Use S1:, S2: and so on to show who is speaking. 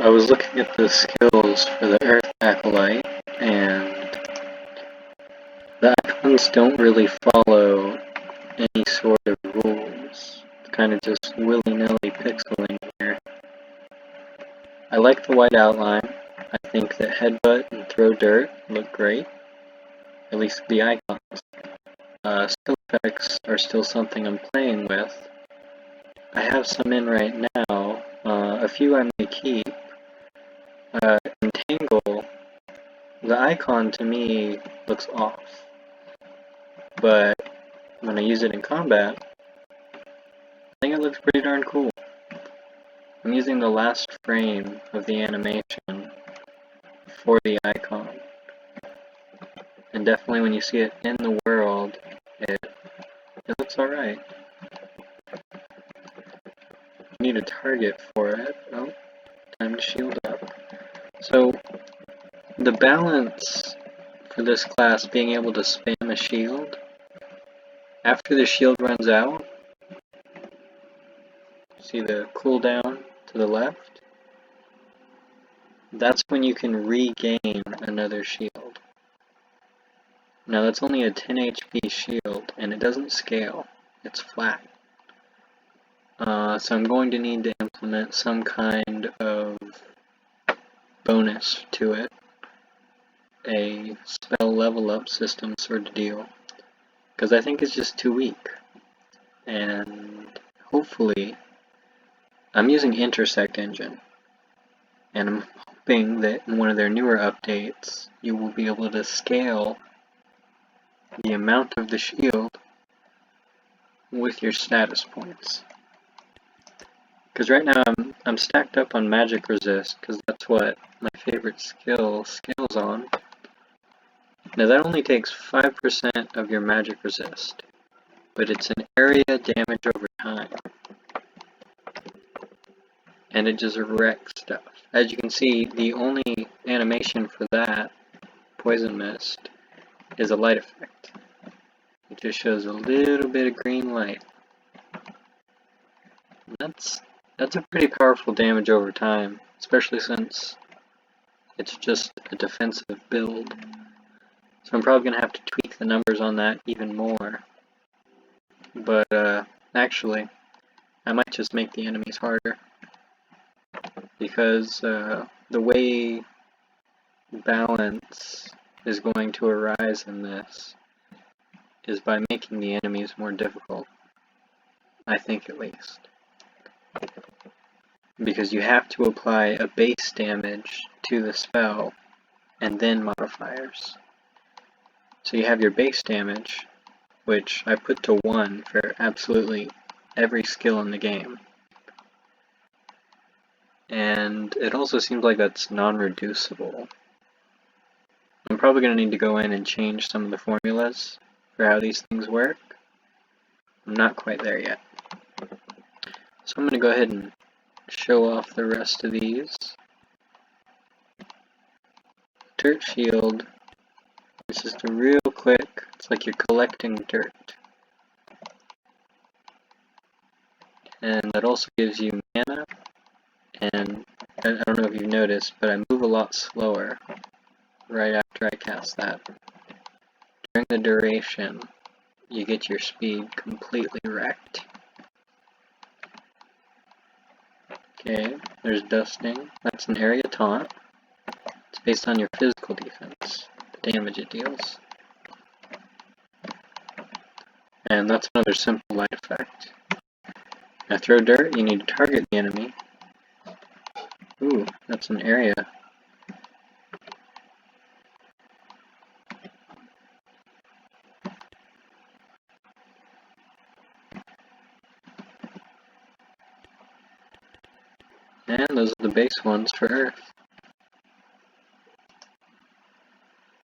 S1: I was looking at the skills for the Earth Acolyte, and the icons don't really follow any sort of rules. It's kind of just willy-nilly pixeling here. I like the white outline. I think that headbutt and throw dirt look great, at least the icons. Skill effects are still something I'm playing with. I have some in right now. A few I may keep. Entangle, the icon to me looks off, but when I use it in combat, I think it looks pretty darn cool. I'm using the last frame of the animation for the icon, and definitely when you see it in the world, it looks alright. I need a target for it. Oh, time to shield up. So, the balance for this class being able to spam a shield, after the shield runs out, see the cooldown to the left? That's when you can regain another shield. Now that's only a 10 HP shield, and it doesn't scale. It's flat. So I'm going to need to implement some kind of bonus to it. A spell level up system sort of deal. Because I think it's just too weak. And hopefully, I'm using Intersect Engine. And I'm hoping that in one of their newer updates, you will be able to scale the amount of the shield with your status points. Because right now I'm stacked up on magic resist, because that's what my favorite skill scales on. Now that only takes 5% of your magic resist, but it's an area damage over time. And it just wrecks stuff. As you can see, the only animation for that, Poison Mist, is a light effect. It just shows a little bit of green light. That's a pretty powerful damage over time, especially since it's just a defensive build. So I'm probably going to have to tweak the numbers on that even more. But actually, I might just make the enemies harder. Because the way balance is going to arise in this is by making the enemies more difficult. I think at least. Because you have to apply a base damage to the spell and then modifiers. So you have your base damage, which I put to 1 for absolutely every skill in the game. And it also seems like that's non-reducible. I'm probably going to need to go in and change some of the formulas for how these things work. I'm not quite there yet. So I'm going to go ahead and show off the rest of these. Dirt shield. It's just a real quick, it's like you're collecting dirt. And that also gives you mana. And I don't know if you've noticed, but I move a lot slower right after I cast that. During the duration, you get your speed completely wrecked. Okay, there's dusting. That's an area taunt. It's based on your physical defense, the damage it deals. And that's another simple light effect. Now throw dirt, you need to target the enemy. Ooh, that's an area. And those are the base ones for Earth.